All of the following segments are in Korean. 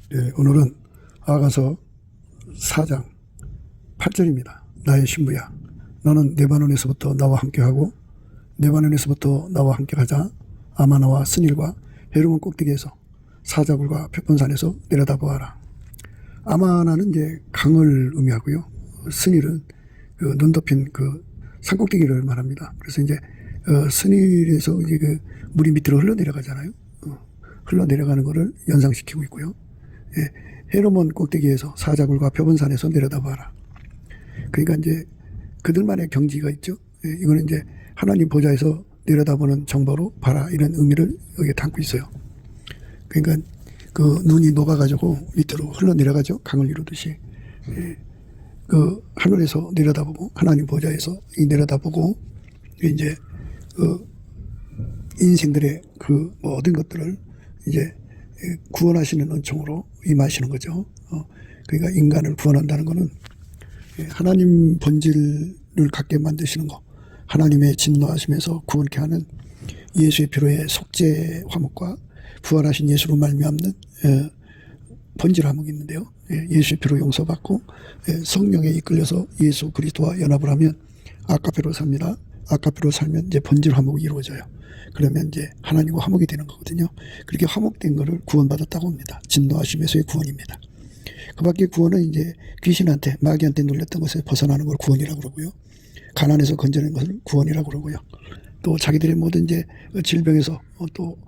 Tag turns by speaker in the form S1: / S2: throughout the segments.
S1: 네, 오늘은 아가서 4장 8절입니다. 나의 신부야, 너는 레바논에서부터 나와 함께하고 레바논에서부터 나와 함께 가자. 아마나와 스닐과 헤르몬 꼭대기에서 사자굴과 표본산에서 내려다보아라. 아마나는 이제 강을 의미하고요. 스닐은 그 눈 덮인 그 산꼭대기를 말합니다. 그래서 이제 스닐에서 이제 그 물이 밑으로 흘러내려가잖아요. 흘러내려가는 것을 연상시키고 있고요. 예, 헤르몬 꼭대기에서 사자굴과 표본산에서 내려다봐라. 그러니까 이제 그들만의 경지가 있죠. 예, 이거는 이제 하나님 보좌에서 내려다보는 정보로 봐라, 이런 의미를 여기에 담고 있어요. 그러니까 그 눈이 녹아가지고 밑으로 흘러내려가죠. 강을 이루듯이. 예, 그 하늘에서 내려다보고 하나님 보좌에서 내려다보고 이제 그 인생들의 그 모든 것들을 이제 구원하시는 은총으로 임하시는 거죠. 그러니까 인간을 구원한다는 것은 하나님 본질을 갖게 만드시는 거, 하나님의 진노하심에서 구원케 하는 예수의 피로의 속죄 화목과 부활하신 예수로 말미암는 본질 화목이 있는데요. 예수의 피로 용서받고 성령에 이끌려서 예수 그리스도와 연합을 하면 아까페로 삽니다. 아까페로 살면 이제 본질 화목이 이루어져요. 그러면 이제 하나님과 화목이 되는 거거든요. 그렇게 화목된 거를 구원받았다고 합니다. 진노하심에서의 구원입니다. 그 밖에 구원은 이제 귀신한테, 마귀한테 눌렸던 것에 벗어나는 걸 구원이라고 그러고요. 가난에서 건져낸 것을 구원이라고 그러고요. 또 자기들의 모든 이제 질병에서 또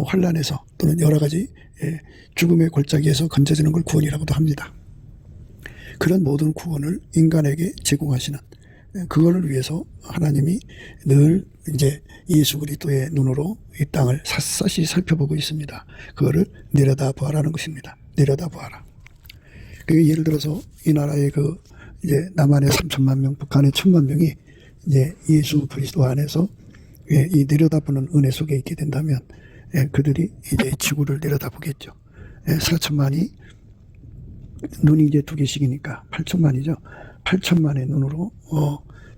S1: 환난에서 또는 여러 가지 죽음의 골짜기에서 건져지는 걸 구원이라고도 합니다. 그런 모든 구원을 인간에게 제공하시는, 그거를 위해서 하나님이 늘 이제 예수 그리스도의 눈으로 이 땅을 샅샅이 살펴보고 있습니다. 그거를 내려다보아라는 것입니다. 내려다보아라. 그 예를 들어서 이 나라의 그 이제 남한의 3천만 명, 북한의 1,000만 명이 이제 예수 그리스도 안에서 이 내려다보는 은혜 속에 있게 된다면 그들이 이제 지구를 내려다보겠죠. 4천만이 눈이 이제 2개씩이니까 8천만이죠. 8천만의 눈으로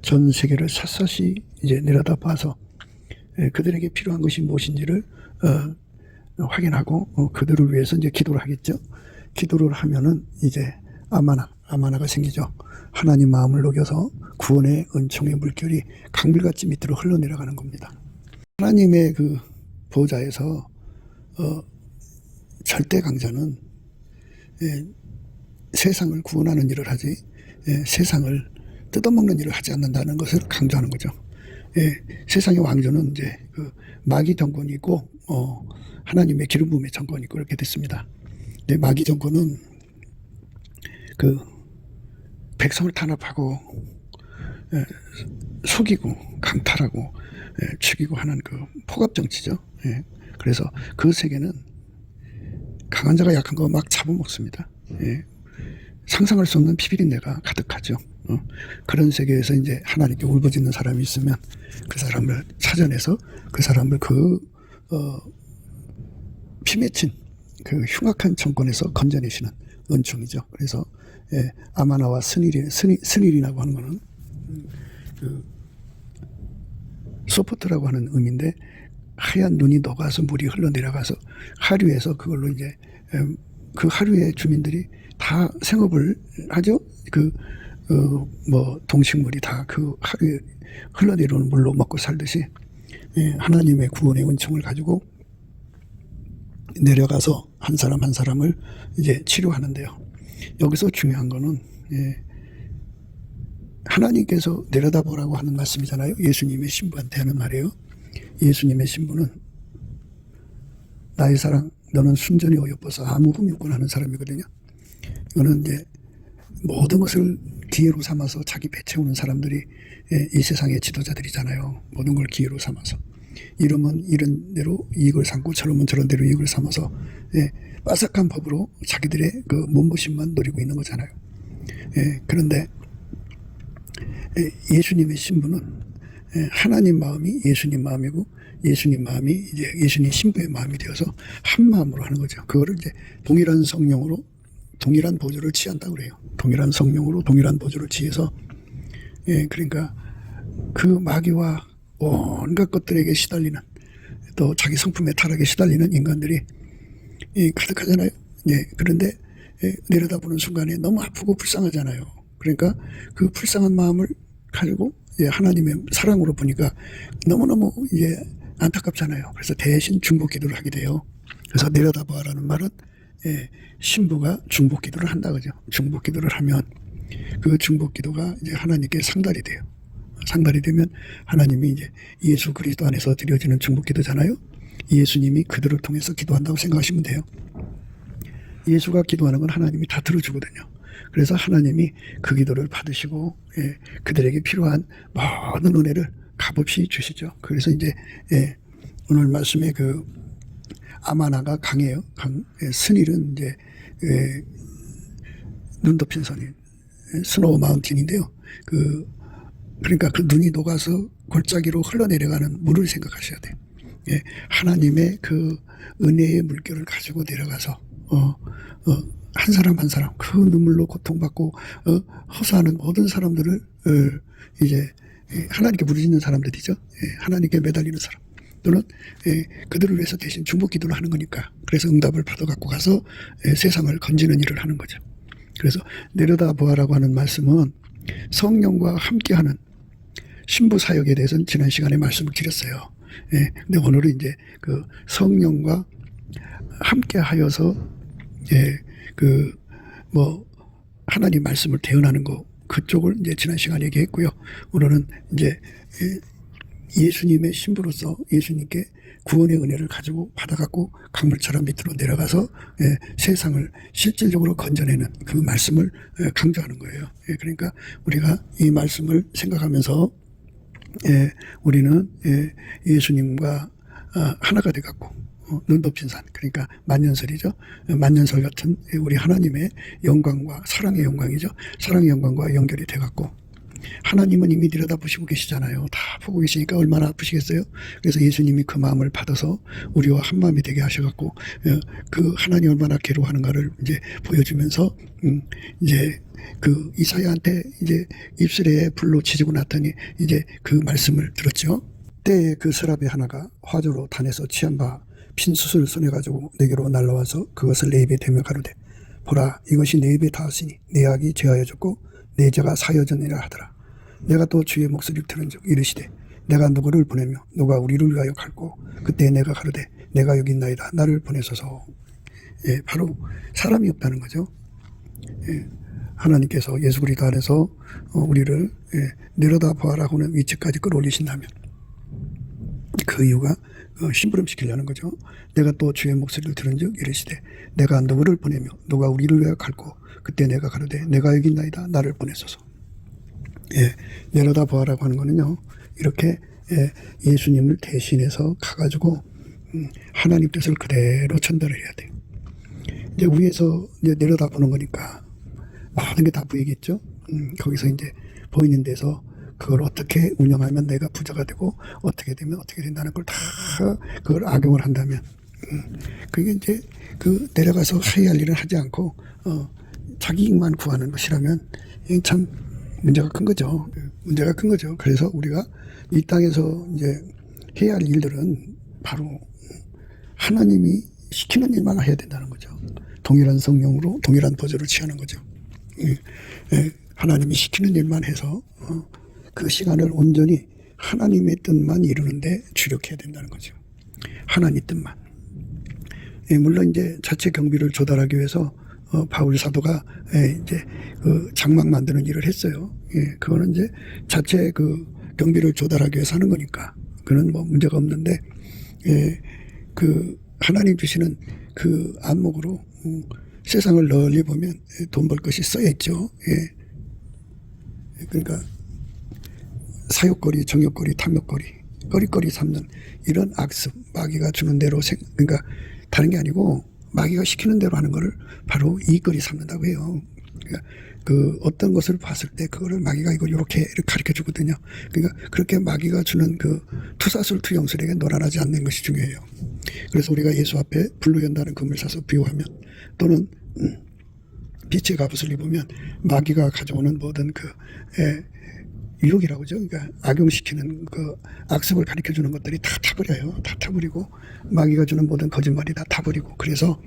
S1: 전 세계를 샅샅이 이제 내려다봐서 그들에게 필요한 것이 무엇인지를 확인하고 그들을 위해서 이제 기도를 하겠죠. 기도를 하면은 이제 아마나가 생기죠. 하나님 마음을 녹여서 구원의 은총의 물결이 강물같이 밑으로 흘러내려가는 겁니다. 하나님의 그 보좌에서 절대 강자는 세상을 구원하는 일을 하지 세상을 뜯어먹는 일을 하지 않는다는 것을 강조하는 거죠. 세상의 왕조는 이제 그 마귀 정권이 있고 하나님의 기름 부음의 정권이 있고 이렇게 됐습니다. 근데 마귀 정권은 그 백성을 탄압하고 속이고 강탈하고 죽이고 하는 그 폭압 정치죠. 그래서 그 세계는 강한 자가 약한 거 막 잡아먹습니다. 상상할 수 없는 비비린내가 가득하죠. 그런 세계에서 이제 하나님께 울부짖는 사람이 있으면 그 사람을 찾아내서 그 사람을 피맺힌 그 흉악한 정권에서 건져내시는 은총이죠. 그래서 아마나와 스닐이라고 하는 거는 그 소포트라고 하는 의미인데 하얀 눈이 녹아서 물이 흘러내려가서 하류에서 그걸로 이제 그 하류의 주민들이 다 생업을 하죠. 뭐 동식물이 다 그 하류에 흘러내려오는 물로 먹고 살듯이 하나님의 구원의 은총을 가지고 내려가서 한 사람 한 사람을 이제 치료하는데요. 여기서 중요한 거는 하나님께서 내려다보라고 하는 말씀이잖아요. 예수님의 신부한테 하는 말이에요. 예수님의 신부는 나의 사랑 너는 순전히 어여뻐서 아무 흠이 없군 하는 사람이거든요. 이거는 이제 모든 것을 기회로 삼아서 자기 배 채우는 사람들이 이 세상의 지도자들이잖아요. 모든 걸 기회로 삼아서 이러면 이런 대로 이익을 삼고 저러면 저런 대로 이익을 삼아서 빠삭한 법으로 자기들의 그 몸부심만 노리고 있는 거잖아요. 그런데 예수님의 신부는 하나님 마음이 예수님 마음이고 예수님 마음이 이제 예수님 신부의 마음이 되어서 한 마음으로 하는 거죠. 그거를 이제 동일한 성령으로 동일한 보조를 취한다고 그래요. 동일한 성령으로 동일한 보조를 취해서 그러니까 그 마귀와 온갖 것들에게 시달리는 또 자기 성품의 타락에 시달리는 인간들이 가득하잖아요. 예, 그런데 내려다보는 순간에 너무 아프고 불쌍하잖아요. 그러니까 그 불쌍한 마음을 가지고 하나님의 사랑으로 보니까 너무너무 안타깝잖아요. 그래서 대신 중보 기도를 하게 돼요. 그래서 내려다봐라는 말은 신부가 중보 기도를 한다 그죠. 중보 기도를 하면 그 중보 기도가 이제 하나님께 상달이 돼요. 상달이 되면 하나님이 이제 예수 그리스도 안에서 드려지는 중보 기도잖아요. 예수님이 그들을 통해서 기도한다고 생각하시면 돼요. 예수가 기도하는 건 하나님이 다 들어주거든요. 그래서 하나님이 그 기도를 받으시고 그들에게 필요한 모든 은혜를 값없이 주시죠. 그래서 이제 오늘 말씀에 그 아마나가 강해요. 스닐은 이제 눈 덮인 선인 스노우 마운틴인데요. 그러니까 그 눈이 녹아서 골짜기로 흘러내려가는 물을 생각하셔야 돼요. 하나님의 그 은혜의 물결을 가지고 내려가서 한 사람 한 사람 그 눈물로 고통받고 허사하는 모든 사람들을 이제 하나님께 부르짖는 사람들이죠. 하나님께 매달리는 사람 또는 그들을 위해서 대신 중보 기도를 하는 거니까 그래서 응답을 받아 갖고 가서 세상을 건지는 일을 하는 거죠. 그래서 내려다보아라고 하는 말씀은 성령과 함께하는 신부 사역에 대해서는 지난 시간에 말씀을 드렸어요. 근데 오늘은 이제 그 성령과 함께하여서 하나님 말씀을 대언하는 거 그쪽을 이제 지난 시간에 얘기했고요. 오늘은 이제 예수님의 신부로서 예수님께 구원의 은혜를 가지고 받아갖고 강물처럼 밑으로 내려가서 세상을 실질적으로 건져내는 그 말씀을 강조하는 거예요. 그러니까 우리가 이 말씀을 생각하면서 우리는 예수님과 하나가 돼갖고 눈 덮인 산 그러니까 만년설이죠. 만년설 같은 우리 하나님의 영광과 사랑의 영광이죠. 사랑의 영광과 연결이 돼갖고 하나님은 이미 내려다보시고 계시잖아요. 다 보고 계시니까 얼마나 아프시겠어요. 그래서 예수님이 그 마음을 받아서 우리와 한 마음이 되게 하셔갖고 그 하나님 얼마나 괴로워하는가를 이제 보여주면서 이제 그 이사야한테 이제 입술에 불로 지지고 났더니 이제 그 말씀을 들었죠. 때에 그 서랍의 하나가 화조로 단에서 취한 바 핀 수술을 손에 가지고 내게로 날라와서 그것을 내 입에 대며 가로되 보라 이것이 내 입에 닿았으니 내 악이 제하여졌고 내 죄가 사여졌느니라 하더라. 내가 또 주의 목소리를 들은즉 이르시되 내가 누구를 보내며 누가 우리를 위하여 갈고 그때 내가 가로되 내가 여기 있나이다 나를 보내소서. 바로 사람이 없다는 거죠. 하나님께서 예수 그리스도 안에서 우리를 내려다보아라고 하는 위치까지 끌어올리신다면 그 이유가 심부름시키려는 거죠. 내가 또 주의 목소리를 들은즉 이르시되 내가 누구를 보내며 누가 우리를 위하여 갈고 그때 내가 가로되 내가 여기 있나이다 나를 보내소서. 내려다보아라고 하는 거는요. 이렇게 예수님을 대신해서 가가지고 하나님 뜻을 그대로 전달을 해야 돼요. 이제 위에서 이제 내려다보는 거니까 모든 게 다 보이겠죠. 거기서 이제 보이는 데서 그걸 어떻게 운영하면 내가 부자가 되고 어떻게 되면 어떻게 된다는 걸 다 그걸 악용을 한다면 그게 이제 그 내려가서 하야할 일을 하지 않고 자기 이익만 구하는 것이라면 참 문제가 큰 거죠. 문제가 큰 거죠. 그래서 우리가 이 땅에서 이제 해야 할 일들은 바로 하나님이 시키는 일만 해야 된다는 거죠. 동일한 성령으로 동일한 보조를 취하는 거죠. 하나님이 시키는 일만 해서 그 시간을 온전히 하나님의 뜻만 이루는데 주력해야 된다는 거죠. 하나님 뜻만. 물론 이제 자체 경비를 조달하기 위해서 바울 사도가 이제 그 장막 만드는 일을 했어요. 그거는 이제 자체 그 경비를 조달하기 위해서 하는 거니까 그는 뭐 문제가 없는데 그 하나님 주시는 그 안목으로 세상을 널리 보면 돈 벌 것이 써야 있죠. 그러니까 사욕거리, 정욕거리, 탐욕거리, 거리거리 삼는 이런 악습, 마귀가 주는 대로 그러니까 다른 게 아니고 마귀가 시키는 대로 하는 거를 바로 이익거리 삼는다고 해요. 그러니까 그 어떤 것을 봤을 때 그거를 마귀가 이걸 이렇게 가르쳐 주거든요. 그러니까 그렇게 마귀가 주는 그 투사술 투영술에게 노란하지 않는 것이 중요해요. 그래서 우리가 예수 앞에 불로 연다는 금을 사서 비유하면 또는 빛의 갑옷을 입으면 마귀가 가져오는 모든 그 유혹이라고 하죠. 그러니까 악용시키는 그 악습을 가르쳐 주는 것들이 다 타버려요. 다 타버리고 마귀가 주는 모든 거짓말이 다 타버리고 그래서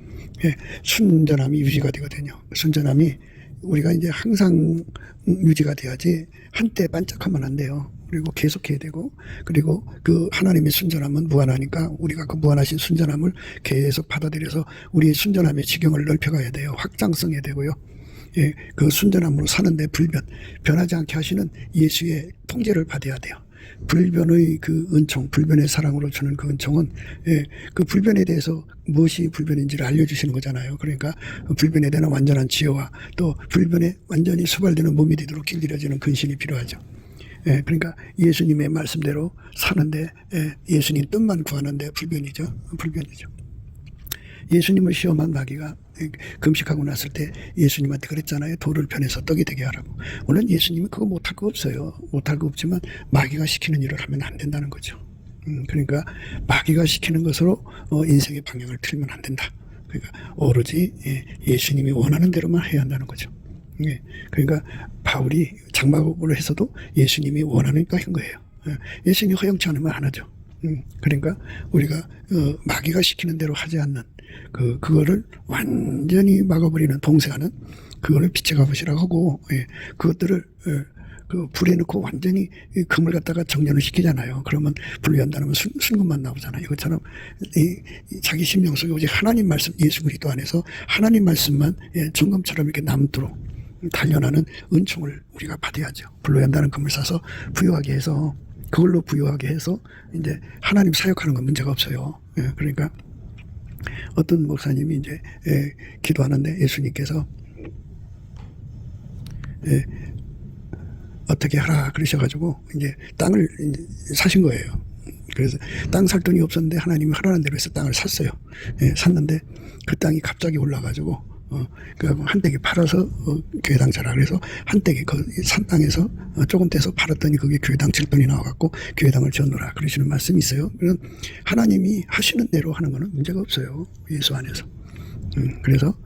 S1: 순전함이 유지가 되거든요. 순전함이 우리가 이제 항상 유지가 돼야지 한때 반짝하면 안 돼요. 그리고 계속해야 되고 그리고 그 하나님의 순전함은 무한하니까 우리가 그 무한하신 순전함을 계속 받아들여서 우리의 순전함의 지경을 넓혀가야 돼요. 확장성해야 되고요. 그 순전함으로 사는데 변하지 않게 하시는 예수의 통제를 받아야 돼요. 불변의 그 은총, 불변의 사랑으로 주는 그 은총은 그 불변에 대해서 무엇이 불변인지를 알려주시는 거잖아요. 그러니까 불변에 대한 완전한 지혜와 또 불변에 완전히 수발되는 몸이 되도록 길들여지는 근신이 필요하죠. 그러니까 예수님의 말씀대로 사는데 예수님 뜻만 구하는데 불변이죠. 예수님을 시험한 마귀가 금식하고 났을 때 예수님한테 그랬잖아요. 돌을 편해서 떡이 되게 하라고. 물론 예수님이 그거 못할 거 없어요. 못할 거 없지만 마귀가 시키는 일을 하면 안 된다는 거죠. 그러니까 마귀가 시키는 것으로 인생의 방향을 틀면 안 된다. 그러니까 오로지 예수님이 원하는 대로만 해야 한다는 거죠. 그러니까 바울이 장막으로 해서도 예수님이 원하니까 한 거예요. 예수님이 허용치 않으면 안 하죠. 그러니까 우리가 마귀가 시키는 대로 하지 않는 그거를 완전히 막아버리는 동세하는 그거를 빛의 갑옷이라고 하고 그것들을 그 불에 넣고 완전히 금을 갖다가 정전을 시키잖아요. 그러면 분리한다면 순금만 나오잖아요. 이것처럼 자기 심령 속에 오직 하나님 말씀 예수 그리스도 안에서 하나님 말씀만 정금처럼 이렇게 남도록 단련하는 은총을 우리가 받아야죠. 불로한다는 금을 사서 부유하게 해서 그걸로 부유하게 해서 이제 하나님 사역하는 건 문제가 없어요. 그러니까 어떤 목사님이 이제 기도하는데 예수님께서 어떻게 하라 그러셔가지고 이제 땅을 이제 사신 거예요. 그래서 땅 살 돈이 없었는데 하나님이 하라는 대로 해서 땅을 샀어요. 샀는데 그 땅이 갑자기 올라가지고 그 한댁에 팔아서 교회당 자라 그래서 한댁에 그 산 땅에서 조금 떼서 팔았더니 그게 교회당 7돈이 나와갖고 교회당을 지었노라 그러시는 말씀이 있어요. 그래서 하나님이 하시는 대로 하는 거는 문제가 없어요. 예수 안에서. 그래서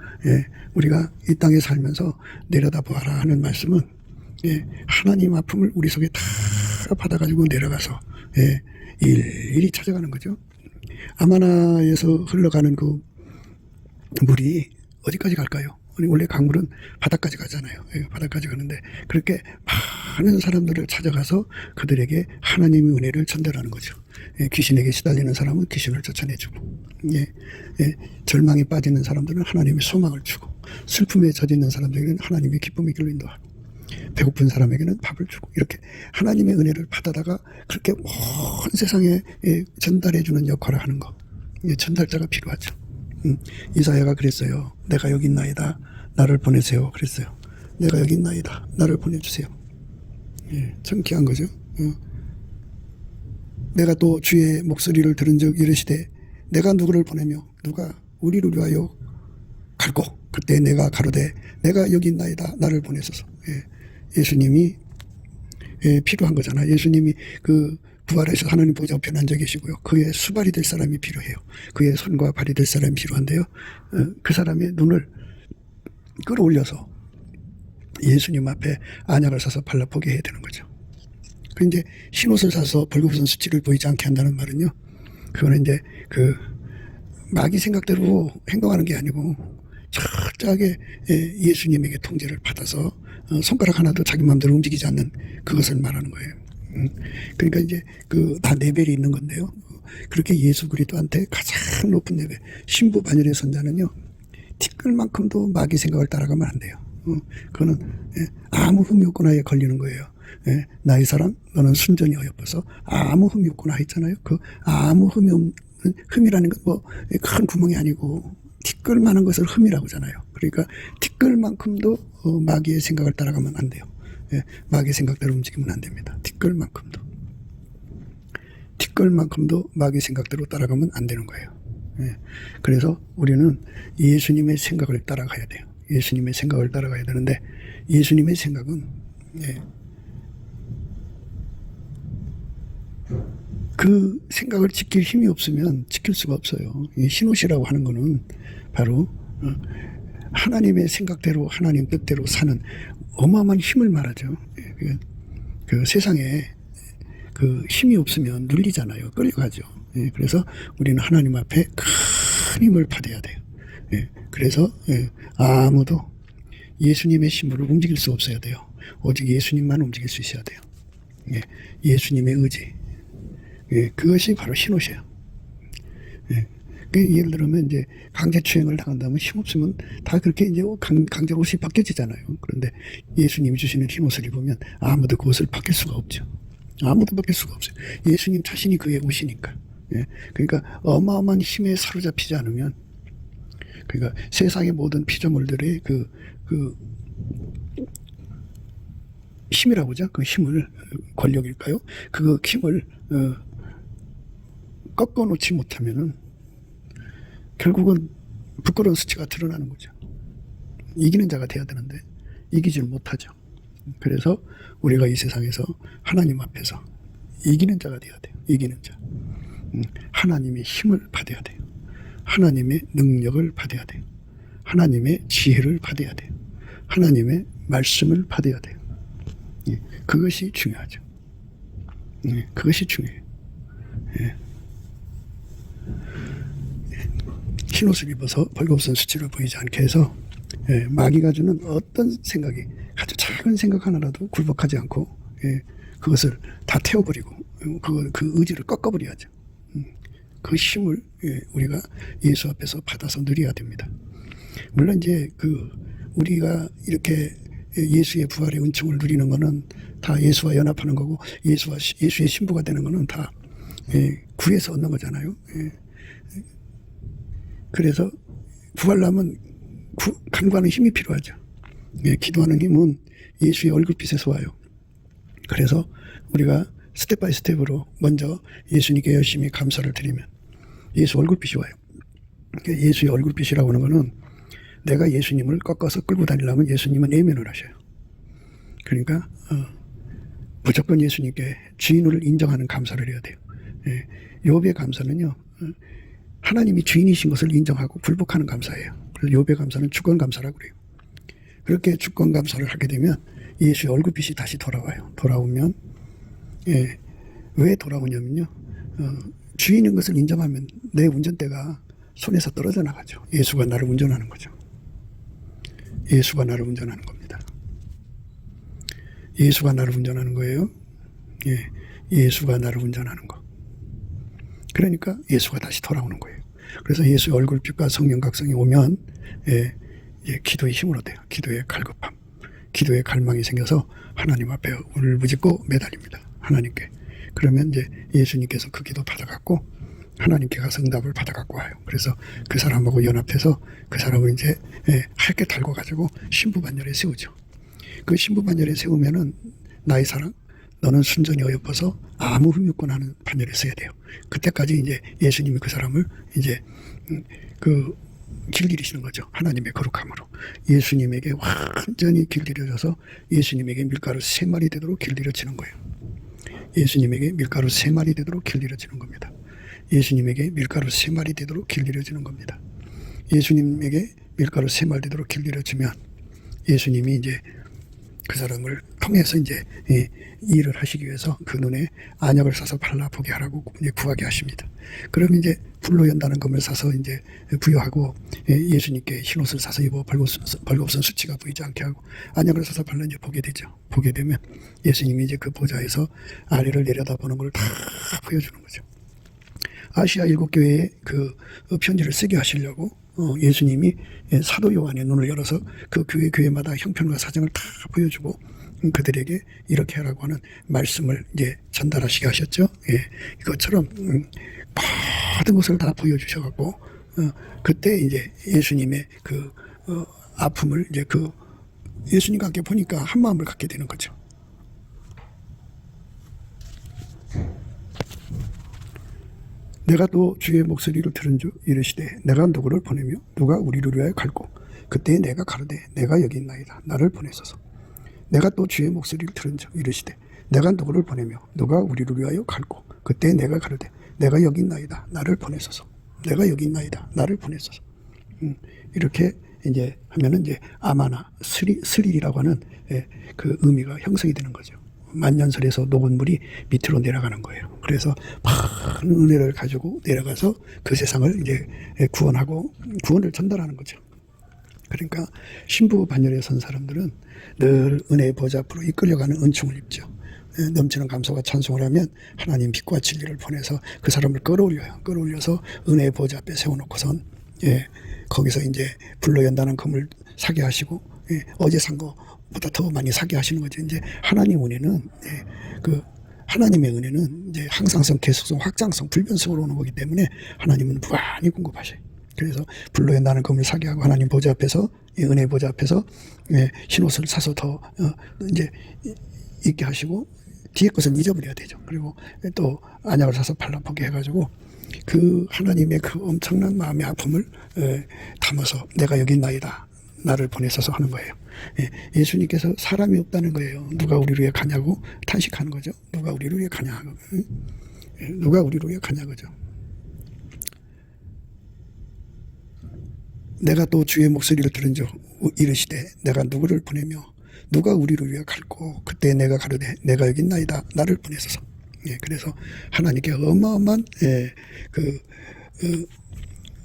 S1: 우리가 이 땅에 살면서 내려다보아라 하는 말씀은 하나님 아픔을 우리 속에 다 받아가지고 내려가서 일일이 찾아가는 거죠. 아마나에서 흘러가는 그 물이 어디까지 갈까요? 원래 강물은 바다까지 가잖아요. 바다까지 가는데 그렇게 많은 사람들을 찾아가서 그들에게 하나님의 은혜를 전달하는 거죠. 귀신에게 시달리는 사람은 귀신을 쫓아내주고 절망에 빠지는 사람들은 하나님의 소망을 주고 슬픔에 젖어 있는 사람들에게는 하나님의 기쁨의 길로 인도하고 배고픈 사람에게는 밥을 주고 이렇게 하나님의 은혜를 받아다가 그렇게 온 세상에 전달해주는 역할을 하는 거. 전달자가 필요하죠. 이사야가 그랬어요. 내가 여기 있나이다. 나를 보내세요. 그랬어요. 내가 여기 있나이다. 나를 보내주세요. 참 귀한 거죠. 내가 또 주의 목소리를 들은 적 이르시되 내가 누구를 보내며 누가 우리를 위하여 갈고 그때 내가 가로되 내가 여기 있나이다. 나를 보내소서. 예수님이 필요한 거잖아요. 예수님이 그 부활해서 하나님 보좌 우편에 앉아 계시고요. 그의 수발이 될 사람이 필요해요. 그의 손과 발이 될 사람이 필요한데요. 그 사람의 눈을 끌어올려서 예수님 앞에 안약을 사서 발라보게 해야 되는 거죠. 그 이제 흰옷을 사서 벌거벗은 수치를 보이지 않게 한다는 말은요. 그거는 이제 그 마귀 생각대로 행동하는 게 아니고 철저하게 예수님에게 통제를 받아서 손가락 하나도 자기 마음대로 움직이지 않는 그것을 말하는 거예요. 그러니까 이제 그 다 레벨이 있는 건데요. 그렇게 예수 그리스도한테 가장 높은 레벨 신부 반열의 선자는요. 티끌만큼도 마귀 생각을 따라가면 안 돼요. 그거는 아무 흠이 없구나에 걸리는 거예요. 나의 사랑 너는 순전히 어여뻐서 아무 흠이 없구나 했잖아요. 그 아무 흠이 없는 흠이라는 건 뭐 큰 구멍이 아니고 티끌만한 것을 흠이라고 하잖아요. 그러니까 티끌만큼도 마귀의 생각을 따라가면 안 돼요. 마귀의 생각대로 움직이면 안 됩니다. 티끌만큼도 마귀의 생각대로 따라가면 안 되는 거예요. 그래서 우리는 예수님의 생각을 따라가야 돼요. 예수님의 생각을 따라가야 되는데 예수님의 생각은 그 생각을 지킬 힘이 없으면 지킬 수가 없어요. 흰옷이라고 하는 거는 바로 하나님의 생각대로 하나님 뜻대로 사는 어마어마한 힘을 말하죠. 그 세상에 그 힘이 없으면 눌리잖아요. 끌려가죠. 예, 그래서 우리는 하나님 앞에 큰 힘을 받아야 돼요. 예, 그래서 아무도 예수님의 힘으로 움직일 수 없어야 돼요. 오직 예수님만 움직일 수 있어야 돼요. 예, 예수님의 의지. 예, 그것이 바로 흰옷이에요. 예, 예를 들면 이제 강제추행을 당한다면 힘없으면 다 그렇게 이제 강제로 옷이 바뀌어지잖아요. 그런데 예수님이 주시는 흰옷을 입으면 아무도 그 옷을 바뀔 수가 없죠. 아무도 바뀔 수가 없어요. 예수님 자신이 그의 옷이니까. 예, 그러니까 어마어마한 힘에 사로잡히지 않으면, 그러니까 세상의 모든 피조물들의 그 힘이라고 하죠. 그 힘을, 권력일까요? 그 힘을 꺾어 놓지 못하면은 결국은 부끄러운 수치가 드러나는 거죠. 이기는 자가 돼야 되는데 이기질 못하죠. 그래서 우리가 이 세상에서 하나님 앞에서 이기는 자가 돼야 돼요. 이기는 자. 하나님의 힘을 받아야 돼요. 하나님의 능력을 받아야 돼요. 하나님의 지혜를 받아야 돼요. 하나님의 말씀을 받아야 돼요. 그것이 중요하죠. 그것이 중요해요. 흰옷을 입어서 벌거벗은 수치를 보이지 않게 해서 마귀가 주는 어떤 생각이, 아주 작은 생각 하나라도 굴복하지 않고 그것을 다 태워버리고 그 의지를 꺾어버려야죠. 그 힘을 우리가 예수 앞에서 받아서 누려야 됩니다. 물론 이제 우리가 이렇게 예수의 부활의 은총을 누리는 것은 다 예수와 연합하는 거고, 예수의 신부가 되는 것은 다 구에서 얻는 거잖아요. 그래서 부활하면 간구하는 힘이 필요하죠. 기도하는 힘은 예수의 얼굴빛에서 와요. 그래서 우리가 스텝 바이 스텝으로 먼저 예수님께 열심히 감사를 드리면 예수 얼굴빛이 와요. 예수의 얼굴빛이라고 하는 것은 내가 예수님을 꺾어서 끌고 다니려면 예수님은 예면을 하셔요. 그러니까 무조건 예수님께 주인을 인정하는 감사를 해야 돼요. 욥의 감사는요, 하나님이 주인이신 것을 인정하고 굴복하는 감사예요. 그래서 욥의 감사는 주권 감사라고 그래요. 그렇게 주권 감사를 하게 되면 예수의 얼굴빛이 다시 돌아와요. 돌아오면 왜 돌아오냐면요, 주인인 것을 인정하면 내 운전대가 손에서 떨어져 나가죠. 예수가 나를 운전하는 거죠. 예수가 나를 운전하는 겁니다. 예수가 나를 운전하는 거예요. 예수가 나를 운전하는 거. 그러니까 예수가 다시 돌아오는 거예요. 그래서 예수의 얼굴빛과 성령 각성이 오면 기도의 힘으로 돼요. 기도의 갈급함, 기도의 갈망이 생겨서 하나님 앞에 울부짖고 매달립니다. 하나님께. 그러면 이제 예수님께서 그 기도 받아갖고 하나님께 가서 응답을 받아갖고 와요. 그래서 그 사람하고 연합해서 그 사람을 이제 할게 달고 가지고 신부반열에 세우죠. 그 신부반열에 세우면은 나의 사랑, 너는 순전히 어여뻐서 아무 흠이 없고 하는 반열에 서야 돼요. 그때까지 이제 예수님이 그 사람을 이제 길들이시는 거죠. 하나님의 거룩함으로. 예수님에게 완전히 길들여져서 예수님에게 밀가루 3마리 되도록 길들여지는 거예요. 예수님에게 밀가루 3마리 되도록 길들여지는 겁니다. 예수님에게 밀가루 3마리 되도록 길들여지는 겁니다. 예수님에게 밀가루 3마리 되도록 길들여지면 예수님이 이제 그 사람을 통해서 이제 일을 하시기 위해서 그 눈에 안약을 사서 발라보게 하라고 이제 구하게 하십니다. 그럼 이제 불로 연다는 검을 사서 이제 부여하고 예수님께 흰옷을 사서 입어 벌거벗은 수치가 보이지 않게 하고 안약을 사서 발라 이제 보게 되죠. 보게 되면 예수님이 이제 그 보좌에서 아래를 내려다보는 걸 다 보여주는 거죠. 아시아 7교회에 그 편지를 쓰게 하시려고 예수님이 사도 요한의 눈을 열어서 그 교회마다 형편과 사정을 다 보여주고 그들에게 이렇게 하라고 하는 말씀을 이제 전달하시게 하셨죠. 이것처럼 모든 것을 다 보여주셔갖고 그때 이제 예수님의 그 아픔을 이제 예수님과 함께 보니까 한 마음을 갖게 되는 거죠. 내가 또 주의 목소리를 들은 주 이르시되 내가 누구를 보내며 누가 우리를 위하여 갈고 그때 내가 가로되 내가 여기 있나이다 나를 보내소서. 내가 또 주의 목소리를 들은 주 이르시되 내가 누구를 보내며 누가 우리를 위하여 갈고 그때 내가 가로되 내가 여기 있나이다 나를 보내소서. 내가 여기 있나이다 나를 보내소서. 이렇게 이제 하면은 이제 아마나 스릴이라고 하는 그 의미가 형성이 되는 거죠. 만년설에서 녹은 물이 밑으로 내려가는 거예요. 그래서 많은 은혜를 가지고 내려가서 그 세상을 이제 구원하고 구원을 전달하는 거죠. 그러니까 신부 반열에 선 사람들은 늘 은혜의 보좌 앞으로 이끌려가는 은총을 입죠. 넘치는 감사와 찬송을 하면 하나님 빛과 진리를 보내서 그 사람을 끌어올려요. 끌어올려서 은혜의 보좌 앞에 세워놓고선 거기서 이제 불로 연다는 금을 사게 하시고 어제 산 거보다 더 많이 사게 하시는 거죠. 이제 하나님 은혜는 그 하나님의 은혜는 이제 항상성, 계속성, 확장성, 불변성으로 오는 거기 때문에 하나님은 무한히 공급하셔요. 그래서 불로 연다는 금을 사게 하고 하나님 보좌 앞에서 은혜의 보좌 앞에서 흰옷을 사서 더 이제 있게 하시고 뒤에 것은 잊어버려야 되죠. 그리고 또 안약을 사서 발라보게 해가지고 그 하나님의 그 엄청난 마음의 아픔을 담아서 내가 여기 있나이다. 나를 보내셔서 하는 거예요. 예수님께서 사람이 없다는 거예요. 누가 우리를 위해 가냐고 탄식하는 거죠. 누가 우리를 위해 가냐. 누가 우리를 위해 가냐 그죠. 내가 또 주의 목소리를 들은 적 이르시되 내가 누구를 보내며 누가 우리를 위해 갈고 그때 내가 가르되 내가 여기 있나이다. 나를 보내소서. 그래서 하나님께 어마어마한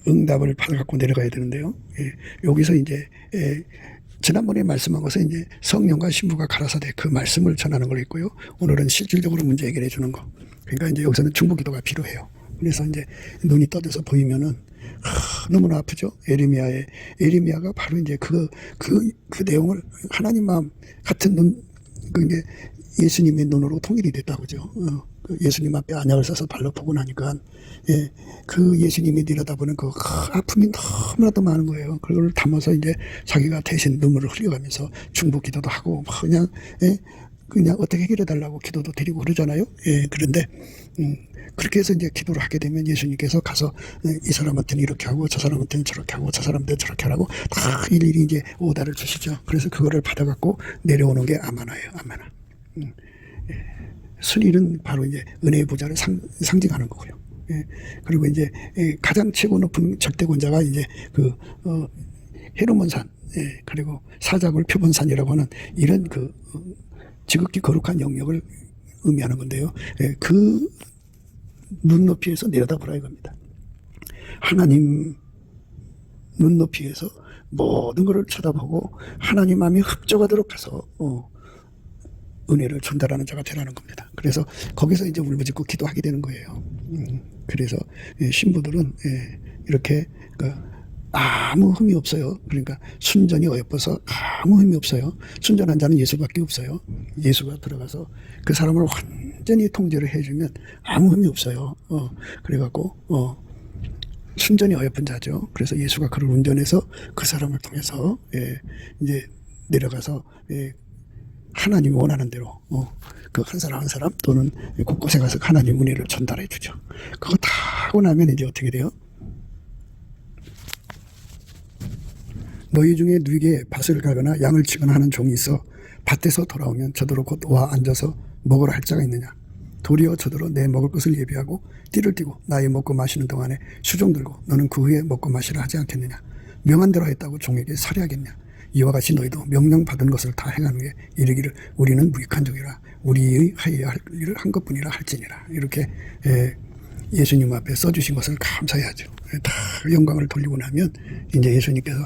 S1: 응답을 받아갖고 내려가야 되는데요. 여기서 이제 지난번에 말씀한 것은 이제 성령과 신부가 가라사대 그 말씀을 전하는 걸 있고요. 오늘은 실질적으로 문제 해결해 주는 거. 그러니까 이제 여기서는 중보기도가 필요해요. 그래서 이제 눈이 떠져서 보이면은 너무나 아프죠. 에레미야가 바로 이제 그 내용을 하나님 마음 같은 눈, 이제 예수님의 눈으로 통일이 됐다고죠. 예수님 앞에 안약을 써서 발로 보고 나니까, 그 예수님이 내려다보는 그 아픔이 너무나도 많은 거예요. 그걸 담아서 이제 자기가 대신 눈물을 흘려가면서 중보 기도도 하고, 그냥 어떻게 해결해달라고 기도도 드리고 그러잖아요. 그런데, 그렇게 해서 이제 기도를 하게 되면 예수님께서 가서 이 사람한테는 이렇게 하고 저 사람한테는 저렇게 하고 저 사람한테는 저렇게 하라고 다 일일이 이제 오다를 주시죠. 그래서 그거를 받아갖고 내려오는 게 아마나예요. 아마나. 순위는 바로 이제 은혜의 보좌를 상징하는 거고요. 그리고 이제 가장 최고 높은 절대권자가 이제 헤르몬산, 그리고 사자굴 표본산이라고 하는 이런 지극히 거룩한 영역을 의미하는 건데요. 그 눈높이에서 내려다보라 이겁니다. 하나님 눈높이에서 모든 것을 쳐다보고 하나님 마음이 흡족하도록 해서 은혜를 전달하는 자가 되라는 겁니다. 그래서 거기서 이제 울부짖고 기도하게 되는 거예요. 그래서 신부들은 이렇게 아무 흠이 없어요. 그러니까 순전이 어여뻐서 아무 흠이 없어요. 순전한 자는 예수밖에 없어요. 예수가 들어가서 그 사람을 완전히 통제를 해주면 아무 흠이 없어요. 그래갖고 순전히 어여쁜 자죠. 그래서 예수가 그를 운전해서 그 사람을 통해서 이제 내려가서 하나님이 원하는 대로 그 한 사람 한 사람 또는 곳곳에 가서 하나님 은혜를 전달해 주죠. 그거 다 하고 나면 이제 어떻게 돼요? 너희 중에 누구에게 밭을 갈거나 양을 치거나 하는 종이 있어 밭에서 돌아오면 저더러 곧 와 앉아서 먹으라 할 자가 있느냐. 도리어 저더러 내 먹을 것을 예비하고 띠를 띠고 나의 먹고 마시는 동안에 수종 들고 너는 그 후에 먹고 마시라 하지 않겠느냐. 명한 대로 했다고 종에게 살해하겠냐. 이와 같이 너희도 명령받은 것을 다 행한 후에 이르기를 우리는 무익한 종이라 우리의 하여야 할 일을 한 것뿐이라 할지니라. 이렇게 예수님 앞에 써주신 것을 감사해야죠. 다 영광을 돌리고 나면 이제 예수님께서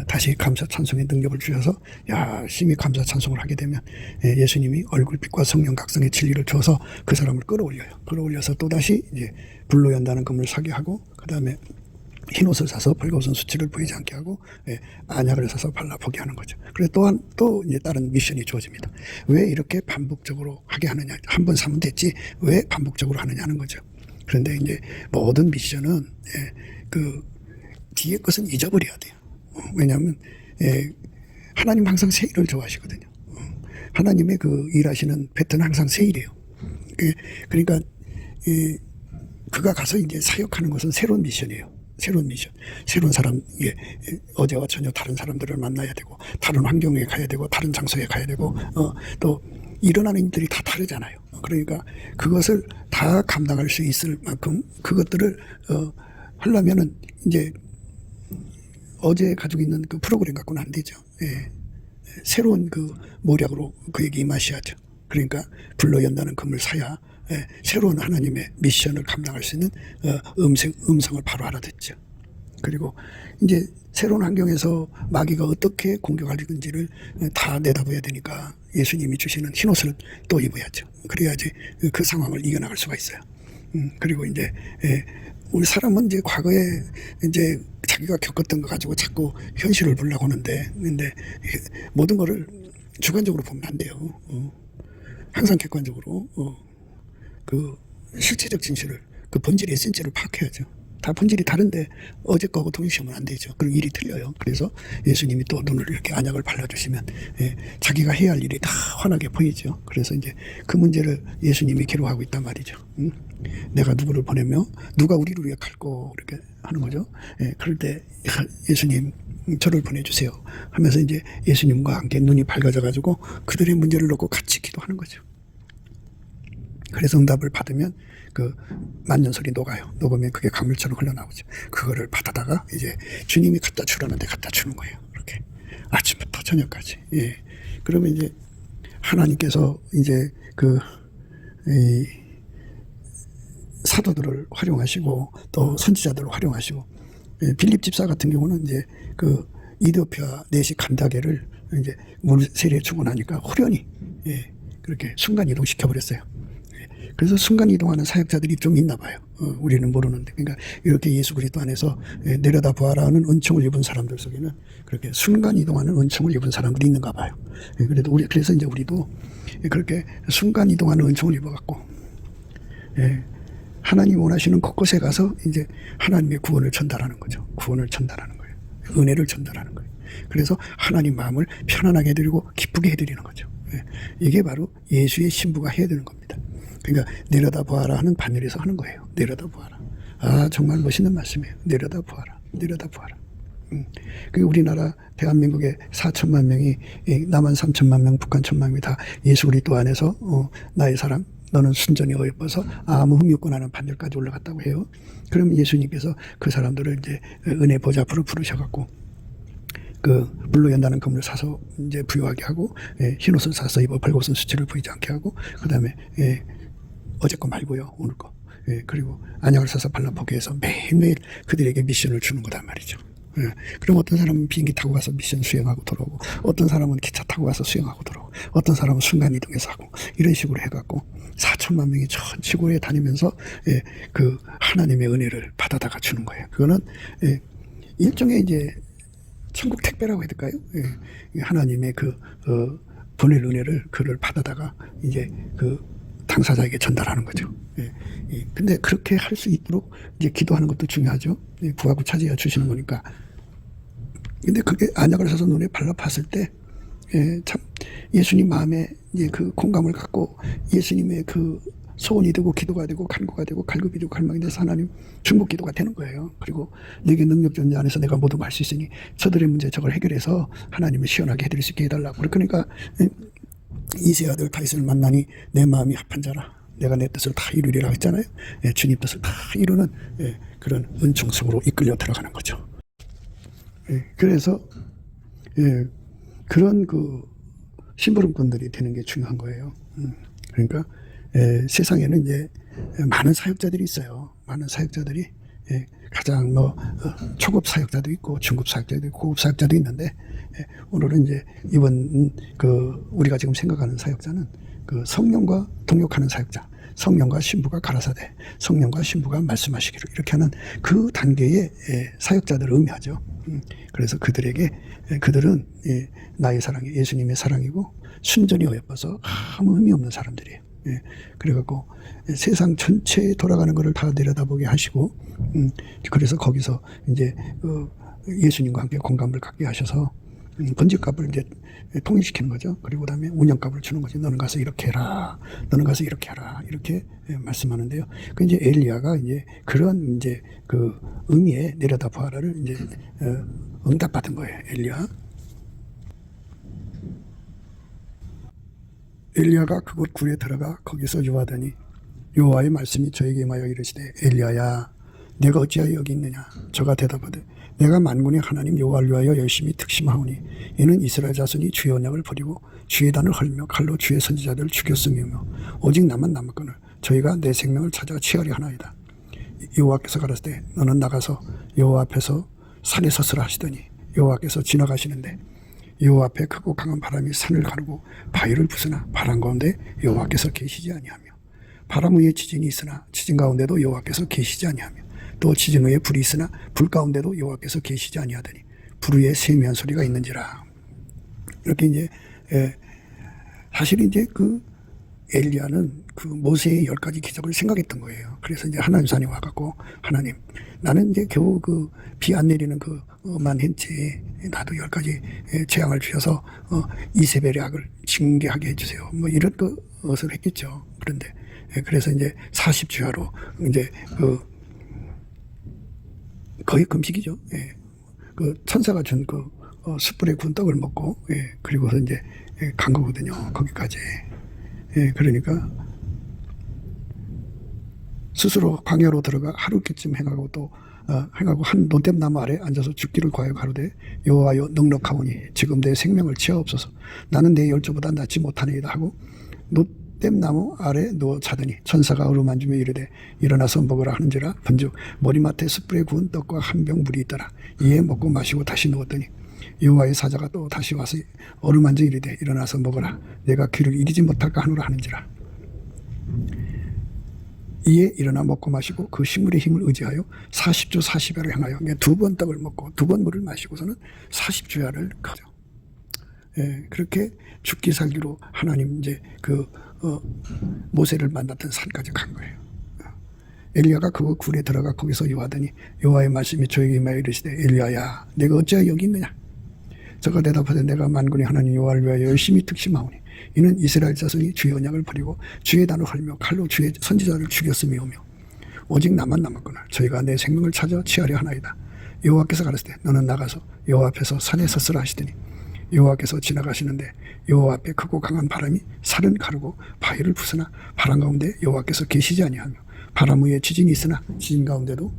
S1: 다시 감사 찬송의 능력을 주셔서 열심히 감사 찬송을 하게 되면 예수님이 얼굴빛과 성령 각성의 진리를 줘서 그 사람을 끌어올려요. 끌어올려서 또다시 이제 불로 연다는 금을 사게 하고 그 다음에 흰옷을 사서 벌거벗은 수치를 보이지 않게 하고 안약을 사서 발라보게 하는 거죠. 그래서 또한 또 이제 다른 미션이 주어집니다. 왜 이렇게 반복적으로 하게 하느냐. 한 번 사면 됐지 왜 반복적으로 하느냐는 거죠. 그런데 이제 모든 미션은 그 뒤에 것은 잊어버려야 돼요. 왜냐하면 하나님 항상 새 일을 좋아하시거든요. 하나님의 그 일하시는 패턴은 항상 새 일이에요. 그러니까 그가 가서 이제 사역하는 것은 새로운 미션이에요. 새로운 미션, 새로운 사람, 어제와 전혀 다른 사람들을 만나야 되고, 다른 환경에 가야 되고, 다른 장소에 가야 되고, 또 일어나는 일들이 다 다르잖아요. 그러니까 그것을 다 감당할 수 있을 만큼 그것들을 하려면은 이제 어제 가지고 있는 그 프로그램 갖고는 안 되죠. 새로운 그 모략으로 그에게 임하셔야죠. 그러니까 불로 연다는 금을 사야 새로운 하나님의 미션을 감당할 수 있는 음성을 바로 알아듣죠. 그리고 이제 새로운 환경에서 마귀가 어떻게 공격할 건지를 다 내다봐야 되니까 예수님이 주시는 흰옷을 또 입어야죠. 그래야지 그 상황을 이겨나갈 수가 있어요. 그리고 이제 우리 사람은 이제 과거에 이제 자기가 겪었던 거 가지고 자꾸 현실을 보려고 하는데, 근데 모든 거를 주관적으로 보면 안 돼요. 항상 객관적으로 그 실체적 진실을, 그 본질의 에센스를 파악해야죠. 다 본질이 다른데 어제 거하고 동일시하면 안 되죠. 그럼 일이 틀려요. 그래서 예수님이 또 눈을 이렇게 안약을 발라주시면 자기가 해야 할 일이 다 환하게 보이죠. 그래서 이제 그 문제를 예수님이 괴로워하고 있단 말이죠. 내가 누구를 보내며 누가 우리를 위해 갈고 이렇게 하는 거죠. 그럴 때 예수님 저를 보내주세요 하면서 이제 예수님과 함께 눈이 밝아져 가지고 그들의 문제를 놓고 같이 기도하는 거죠. 그래서 응답을 받으면 그 만년설이 녹아요. 녹으면 그게 강물처럼 흘러나오죠. 그거를 받아다가 이제 주님이 갖다 주라는데 갖다 주는 거예요. 이렇게 아침부터 저녁까지. 그러면 이제 하나님께서 이제 이 사도들을 활용하시고 또 선지자들을 활용하시고, 빌립 집사 같은 경우는 이제 그 이디오피아 내시 간다게를 이제 물 세례 주고 나니까 호련히 그렇게 순간 이동시켜 버렸어요. 그래서 순간 이동하는 사역자들이 좀 있나 봐요. 우리는 모르는데. 그러니까 이렇게 예수 그리스도 안에서 내려다 보아라는 은총을 입은 사람들 속에는 그렇게 순간 이동하는 은총을 입은 사람들이 있는가 봐요. 그래서 이제 우리도 그렇게 순간 이동하는 은총을 입어갖고 하나님 원하시는 곳곳에 가서 이제 하나님의 구원을 전달하는 거죠. 구원을 전달하는 거예요. 은혜를 전달하는 거예요. 그래서 하나님 마음을 편안하게 해드리고 기쁘게 해드리는 거죠. 이게 바로 예수의 신부가 해야 되는 겁니다. 그러니까 내려다 보아라 하는 반열에서 하는 거예요. 내려다 보아라. 아, 정말 멋있는 말씀이에요. 내려다 보아라. 내려다 보아라. 그 우리나라 대한민국의 4천만 명이, 남한 3천만 명, 북한 1천만 명이 다 예수 그리스도 안에서 나의 사랑, 너는 순전히 어여뻐서 아무 흠이 없고 나는 반열까지 올라갔다고 해요. 그럼 예수님께서 그 사람들을 이제 은혜 보좌 앞으로 부르셔갖고 그 물로 연다는 금을 사서 이제 부유하게 하고, 흰옷을 사서 입어 벌겋은 수치를 보이지 않게 하고, 그 다음에 어제 거 말고요, 오늘 거. 그리고 안약을 사서 발라보게 해서 매일매일 그들에게 미션을 주는 거단 말이죠. 그럼 어떤 사람은 비행기 타고 가서 미션 수행하고 돌아오고, 어떤 사람은 기차 타고 가서 수행하고 돌아오고, 어떤 사람은 순간이동해서 하고, 이런 식으로 해갖고 4천만 명이 전 지구에 다니면서 그 하나님의 은혜를 받아다가 주는 거예요. 그거는 일종의 이제 천국 택배라고 해야 될까요? 하나님의 보낼 은혜를 그를 받아다가 이제 그 당사자에게 전달하는 거죠. 근데 그렇게 할 수 있도록 이제 기도하는 것도 중요하죠. 구하고 찾아야 주시는 거니까. 근데 그게 안약을 사서 눈에 발라 봤을 때, 참 예수님 마음에 이제 그 공감을 갖고 예수님의 그 소원이 되고 기도가 되고 간구가 되고 갈급이 되고 갈망이 돼서 하나님 중복 기도가 되는 거예요. 그리고 내게 능력 존재 안에서 내가 모든 걸 할 수 있으니 저들의 문제 저걸 해결해서 하나님을 시원하게 해드릴 수 있게 해달라고. 그러니까 이세 아들 다윗을 만나니 내 마음이 합한 자라 내가 내 뜻을 다 이루리라 했잖아요. 주님 뜻을 다 이루는 그런 은총 속으로 이끌려 들어가는 거죠. 그래서 그런 그 심부름꾼들이 되는 게 중요한 거예요. 그러니까 세상에는 이제 많은 사역자들이 있어요. 많은 사역자들이 가장 초급 사역자도 있고 중급 사역자도 있고 고급 사역자도 있는데, 오늘은 이제 이번 우리가 지금 생각하는 사역자는 그 성령과 동역하는 사역자, 성령과 신부가 가라사대, 성령과 신부가 말씀하시기를, 이렇게 하는 그 단계의 사역자들을 의미하죠. 그래서 그들은 나의 사랑이 예수님의 사랑이고 순전히 어여뻐서 아무 의미 없는 사람들이에요. 그래갖고 세상 전체에 돌아가는 것을 다 내려다보게 하시고, 그래서 거기서 이제 예수님과 함께 공감을 갖게 하셔서 번제값을 이제 통일시키는 거죠. 그리고 그다음에 운영값을 주는 거죠. 너는 가서 이렇게 해라, 너는 가서 이렇게 하라, 이렇게 말씀하는데요. 그 이제 엘리야가 이제 그런 이제 그 의미의 내려다 보아라를 이제 응답받은 거예요. 엘리야가 그곳 굴에 들어가 거기서 요하더니 여호와의 말씀이 저에게 임하여 이르시되, 엘리야야 내가 어찌하여 여기 있느냐. 저가 대답하되 내가 만군의 하나님 여호와를 위하여 열심히 특심하오니 이는 이스라엘 자손이 주의 언약을 버리고 주의 단을 헐며 칼로 주의 선지자들을 죽였음이며 오직 나만 남았거늘 저희가 내 생명을 찾아 취하려 하나이다. 여호와께서 가라사대 너는 나가서 여호와 앞에서 산에 서서라 하시더니 여호와께서 지나가시는데 여호와 앞에 크고 강한 바람이 산을 가르고 바위를 부수나 바람 가운데 여호와께서 계시지 아니하며 바람 위에 지진이 있으나 지진 가운데도 여호와께서 계시지 아니하며 또 지진 위에 불이 있으나 불 가운데도 여호와께서 계시지 아니하더니 불 위에 세미한 소리가 있는지라. 이렇게 이제 사실 이제 그 엘리야는 그 모세의 10가지 기적을 생각했던 거예요. 그래서 이제 하나님 산에 와갖고 하나님 나는 이제 겨우 그 비 안 내리는 그만 했지 나도 10가지 재앙을 주셔서 이세벨의 악을 징계하게 해주세요. 뭐 이런 것을 했겠죠. 그런데 그래서 이제 40주야로 이제 그 거의 금식이죠. 그 천사가 준 그 숯불에 구운 떡을 먹고 그리고서 이제 간 거거든요. 거기까지. 그러니까 스스로 광야로 들어가 하루쯤 행하고 또 행하고 한 논댐나무 아래 앉아서 죽기를 구하여 가로되 여호와여 넉넉하오니 지금 내 생명을 치하옵소서 나는 내 열조보다 낫지 못하니이다 하고 논댐나무 아래 누워 자더니 천사가 어루만지며 이르되 일어나서 먹으라 하는지라 본즉 머리맡에 숯불에 구운 떡과 한 병 물이 있더라. 이에 먹고 마시고 다시 누웠더니 여호와의 사자가 또 다시 와서 어루만져 이르되 일어나서 먹으라 내가 귀를 잃지 못할까 하노라 하는지라. 이에 일어나 먹고 마시고 그 식물의 힘을 의지하여 40주 40야를 행하여 2번 떡을 먹고 2번 물을 마시고서는 40주야를 가죠. 그렇게 죽기 살기로 하나님 이제 모세를 만났던 산까지 간 거예요. 엘리야가 그 굴에 들어가 거기서 요하더니 여호와의 말씀이 저에게 임하여 이르시되 엘리야야 내가 어찌하여 여기 있느냐. 저가 대답하되 내가 만군의 하나님 여호와를 위하여 열심히 특심하오니 이는 이스라엘 자손이 주의 언약을 버리고 주의 단을 헐며 칼로 주의 선지자를 죽였음이오며 오직 나만 남았거늘 저희가 내 생명을 찾아 취하려 하나이다. 여호와께서 가라사대 너는 나가서 여호와 앞에서 산에 서서라 하시더니 여호와께서 지나가시는데 여호와 앞에 크고 강한 바람이 산을 가르고 바위를 부수나 바람 가운데 여호와께서 계시지 아니하며 바람 위에 지진이 있으나 지진 가운데도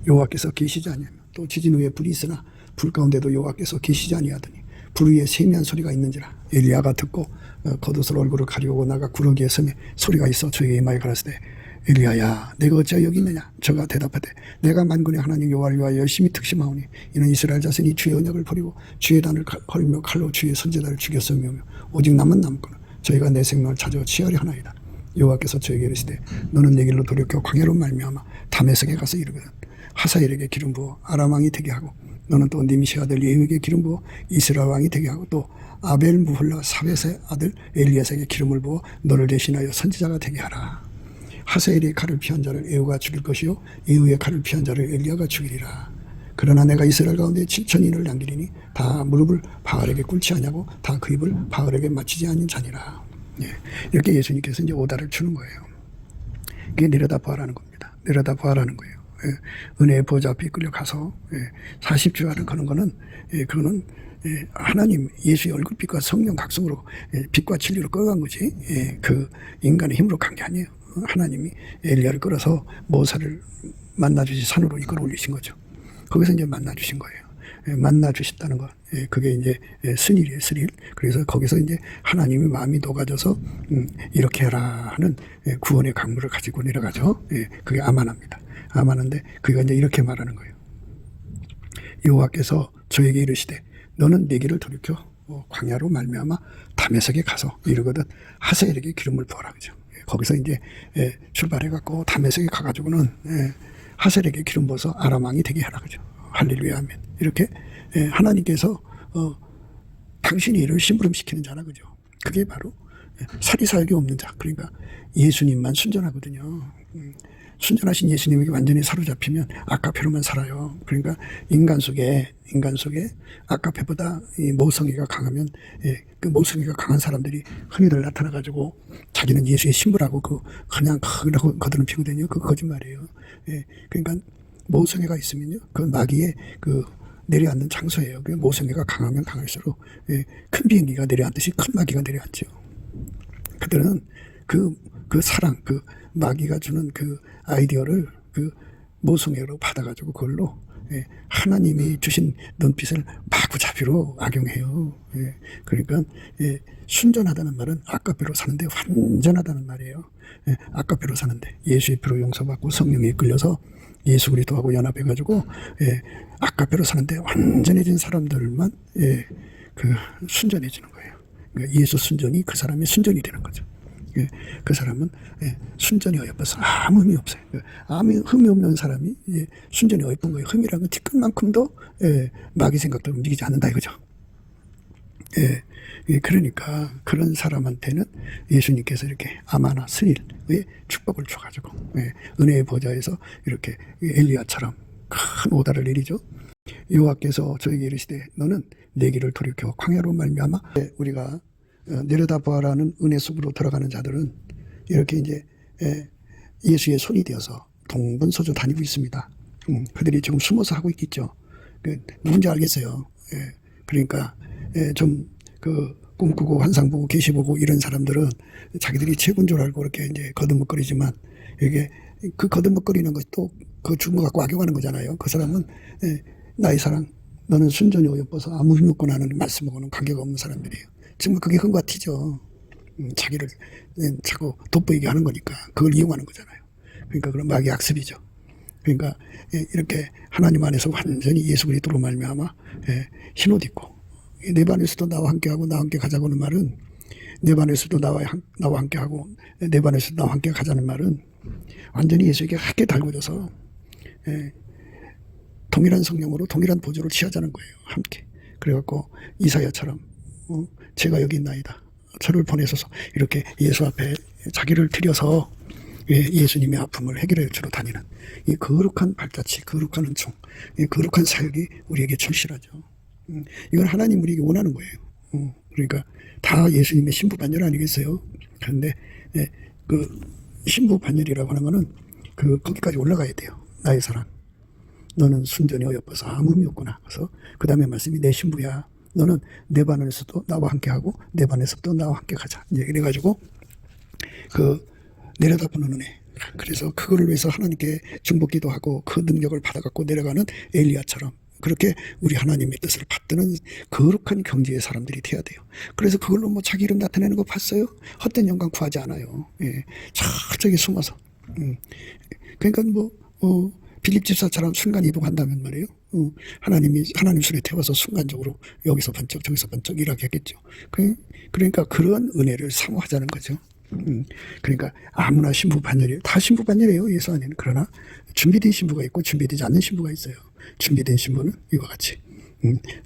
S1: 여호와께서 계시지 아니하며 또 지진 위에 불이 있으나 불 가운데도 여호와께서 계시지 아니하더니 불 위에 세미한 소리가 있는지라. 엘리야가 듣고 겉옷으로 얼굴을 가리우고 나가 구러기에 섬에 소리가 있어 저에게 임하여 가라사대 엘리야야 내가 어찌하여 여기 있느냐. 저가 대답하되 내가 만군의 하나님 여호와를 위하여 열심히 특심하오니 이는 이스라엘 자손이 주의 언약을 버리고 주의 단을 헐며 칼로 주의 선지자를 죽였으며 오직 남은 남거늘 저희가 내 생명을 찾아 취하려 하나이다. 여호와께서 저에게 이르시되 너는 내 길로 돌이켜 광야로 말미암아 다메섹에 가서 이르거든 하사엘에게 기름 부어 아람 왕이 되게 하고 너는 또 니미시 아들 예후에게 기름 부어 이스라엘 왕이 되게 하고 또 아벨 무홀라 사벳의 아들 엘리야삭에게 기름을 부어 너를 대신하여 선지자가 되게 하라. 하사엘의 칼을 피한 자를 예후가 죽일 것이요 예후의 칼을 피한 자를 엘리야가 죽이리라. 그러나 내가 이스라엘 가운데 7,000인을 남기리니 다 무릎을 바알에게 꿇지 아니하고 다 그 입을 바알에게 맞추지 않은 자니라. 이렇게 예수님께서 이제 오다를 주는 거예요. 그게 내려다 보아라는 겁니다. 내려다 보아라는 거예요. 은혜의 보좌 앞에 끌려가서 40주야를 거는 거는 그거는 하나님 예수의 얼굴빛과 성령 각성으로 빛과 진리로 끌어간 거지 그 인간의 힘으로 간 게 아니에요. 하나님이 엘리야를 끌어서 모세를 만나주시 산으로 이끌어 올리신 거죠. 거기서 이제 만나주신 거예요. 만나 주셨다는 것, 그게 이제 스릴이에요, 스릴. 그래서 거기서 이제 하나님의 마음이 녹아져서 이렇게 해라 하는 구원의 강물을 가지고 내려가죠. 그게 아마나입니다. 아마나인데 그가 이제 이렇게 말하는 거예요. 여호와께서 저에게 이르시되 너는 내 길을 돌이켜 광야로 말미암아 다메섹에 가서 이르거든 하사엘에게 기름을 부어라 그죠. 거기서 이제 출발해갖고 다메섹에 가가지고는 하사엘에게 기름 부어서 아람 왕이 되게 하라 그죠. 할렐루야 아멘. 이렇게 하나님께서 당신이 이를 심부름시키는 자라 그죠. 그게 바로 사리사욕이 없는 자. 그러니까 예수님만 순전하거든요. 순전하신 예수님에게 완전히 사로잡히면 아까페로만 살아요. 그러니까 인간 속에 아까페보다 이 모성애가 강하면 그 모성애가 강한 사람들이 흔히들 나타나가지고 자기는 예수의 신부라고 그냥 그러고 거드는 피거든요. 그 거짓말이에요. 그러니까 모성애가 있으면요, 그 마귀의 내려앉는 장소예요. 그 모성애가 강하면 강할수록 큰 비행기가 내려앉듯이 큰 마귀가 내려앉죠. 그들은 그 사랑, 그 마귀가 주는 그 아이디어를 그 모성애로 받아가지고 그걸로 하나님이 주신 눈빛을 마구잡이로 악용해요. 그러니까 순전하다는 말은 아까배로 사는데 완전하다는 말이에요. 아까배로 사는데 예수의 피로 용서받고 성령에 이끌려서 예수 그리스도하고 연합해가지고 아까배로 사는데 완전해진 사람들만 그 순전해지는 거예요. 그러니까 예수 순전이 그 사람의 순전이 되는 거죠. 그 사람은 순전히 어여뻐서 아무 흠이 없어요. 아무 흠이 없는 사람이 순전히 어여쁜 거예요. 흠이라는 건 티끌만큼도 마귀 생각대로 움직이지 않는다 이거죠. 그러니까 그런 사람한테는 예수님께서 이렇게 아마나 스닐의 축복을 줘가지고 은혜의 보좌에서 이렇게 엘리야처럼 큰 오다를 내리죠. 여호와께서 저에게 이르시되 너는 내 길을 돌이켜 광야로 말미암아 우리가 내려다보아라는 은혜 속으로 들어가는 자들은 이렇게 이제 예수의 손이 되어서 동분서주 다니고 있습니다. 그들이 지금 숨어서 하고 있겠죠. 누군지 알겠어요. 그러니까 좀 그 꿈꾸고 환상 보고 계시 보고 이런 사람들은 자기들이 최고인 줄 알고 이렇게 이제 거듭먹거리지만 이게 그 거듭먹거리는 것도 그 죽은 거 갖고 악용하는 거잖아요. 그 사람은 나의 사랑 너는 순전히 어여뻐서 아무 힘 없고 나는 말씀하고는 관계가 없는 사람들이에요. 정말 그게 흠과 티죠. 자기를 자꾸 돋보이게 하는 거니까 그걸 이용하는 거잖아요. 그러니까 그런 마귀 악습이죠. 그러니까 이렇게 하나님 안에서 완전히 예수 그리스도로 말미암아 흰옷 입고 내 반에서도 나와 함께하고 나와 함께 가자고는 말은 내 반에서도 나와 함께하고 내 반에서도 나와 함께 가자는 말은 완전히 예수에게 함께 달궈져서 동일한 성령으로 동일한 보조를 취하자는 거예요. 함께. 그래갖고 이사야처럼 제가 여기 있나이다. 저를 보내소서. 이렇게 예수 앞에 자기를 들여서 예수님의 아픔을 해결해 주러 다니는 이 거룩한 발자취, 거룩한 은총, 이 거룩한 사역이 우리에게 절실하죠. 이건 하나님 우리에게 원하는 거예요. 그러니까 다 예수님의 신부 반열 아니겠어요? 그런데 그 신부 반열이라고 하는 거는 거기까지 올라가야 돼요. 나의 사랑. 너는 순전히 어여뻐서 아무 의미 없구나. 그래서 그 다음에 말씀이 내 신부야. 너는 내 반에서도 나와 함께하고 내 반에서도 나와 함께 가자. 이제 이래가지고 내려다보는 은혜. 그래서 그거를 위해서 하나님께 중보기도 하고 그 능력을 받아갖고 내려가는 엘리야처럼 그렇게 우리 하나님의 뜻을 받드는 거룩한 경지의 사람들이 돼야 돼요. 그래서 그걸로 뭐 자기 이름 나타내는 거 봤어요? 헛된 영광 구하지 않아요. 저쪽에 숨어서. 그러니까 빌립 집사처럼 순간 이동한다면 말이에요. 하나님 손에 태워서 순간적으로 여기서 번쩍 저기서 번쩍 일하게 했겠죠. 그러니까 그런 은혜를 사모하자는 거죠. 그러니까 아무나 신부 반열이에요. 다 신부 반열이에요. 예수 안에는. 그러나 준비된 신부가 있고 준비되지 않는 신부가 있어요. 준비된 신부는 이와 같이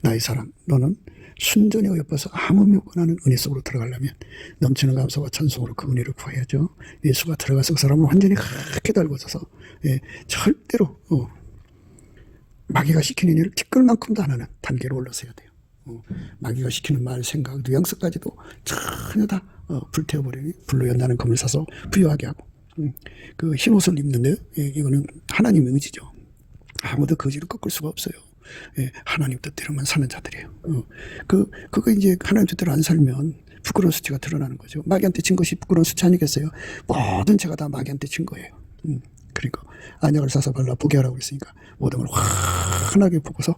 S1: 나의 사랑 너는 순전히 어여뻐서 아무 의미 없고 나는 은혜 속으로 들어가려면 넘치는 감사와 찬송으로 그 은혜를 구해야죠. 예수가 들어가서 그 사람을 완전히 그렇게 달궈져서 절대로 마귀가 시키는 일을 티끌만큼도 안 하는 단계로 올라서야 돼요. 마귀가 시키는 말, 생각, 뉘앙스까지도 전혀 다 불태워버리니 불로 연다는 검을 사서 부여하게 하고 그 흰옷을 입는데 이거는 하나님의 의지죠. 아무도 그 의지를 꺾을 수가 없어요. 하나님 뜻대로만 사는 자들이에요. 그거 이제 하나님 뜻대로 안 살면 부끄러운 수치가 드러나는 거죠. 마귀한테 진 것이 부끄러운 수치 아니겠어요? 모든 죄가 다 마귀한테 진 거예요. 그러니까 안약을 사서 발라 보게 하라고 했으니까 모든 걸 환하게 보고서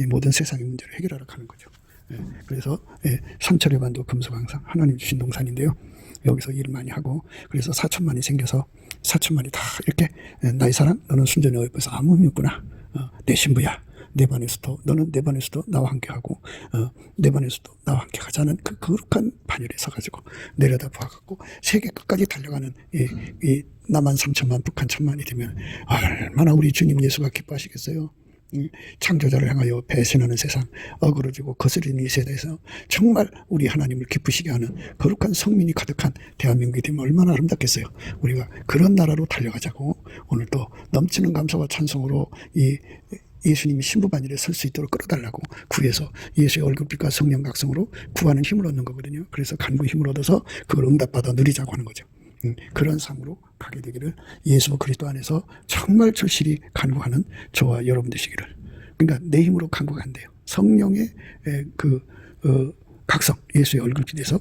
S1: 모든 세상의 문제를 해결하라고 하는 거죠. 그래서 삼철의 반도 금수강상 하나님 주신 동산인데요. 여기서 일 많이 하고 그래서 4천만이 생겨서 4천만이 다 이렇게 나의 사랑 너는 순전히 어여뻐서 아무 의미 없구나. 내 신부야. 내 반에서도 너는 내 반에서도 나와 함께하고 내 반에서도 나와 함께 가자는 그 거룩한 반열에 서가지고 내려다 보아갖고 세계 끝까지 달려가는 이 남한 3천만 북한 1천만이 되면 얼마나 우리 주님 예수가 기뻐하시겠어요. 창조자를 향하여 배신하는 세상, 어그러지고 거스리는 이 세대에서 정말 우리 하나님을 기쁘시게 하는 거룩한 성민이 가득한 대한민국이 되면 얼마나 아름답겠어요. 우리가 그런 나라로 달려가자고 오늘 또 넘치는 감사와 찬송으로 이 예수님이 신부 반열에 설 수 있도록 끌어달라고 구해서 예수의 얼굴빛과 성령 각성으로 구하는 힘을 얻는 거거든요. 그래서 간구 힘을 얻어서 그걸 응답받아 누리자고 하는 거죠. 그런 삶으로 가게 되기를 예수 그리스도 안에서 정말 절실히 간구하는 저와 여러분 되시기를. 그러니까 내 힘으로 간구가 안 돼요. 성령의 각성, 예수의 얼굴빛에서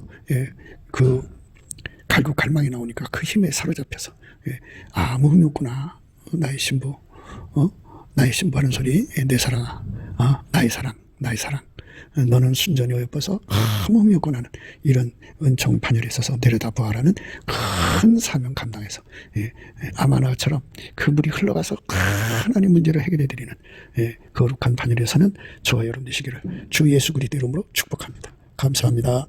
S1: 갈구 갈망이 나오니까 그 힘에 사로잡혀서 아무 의미 없구나. 나의 신부, 나의 신부 하는 소리, 내 사랑아, 나의 사랑, 나의 사랑. 너는 순전히 어여뻐서 아무 의미 없고 나는 이런 은총 반열에 있어서 내려다보아라는 큰 사명 감당해서 아마나처럼 그 물이 흘러가서 하나님 문제를 해결해 드리는 거룩한 반열에서는 저와 여러분 되시기를 주 예수 그리스도 이름으로 축복합니다. 감사합니다.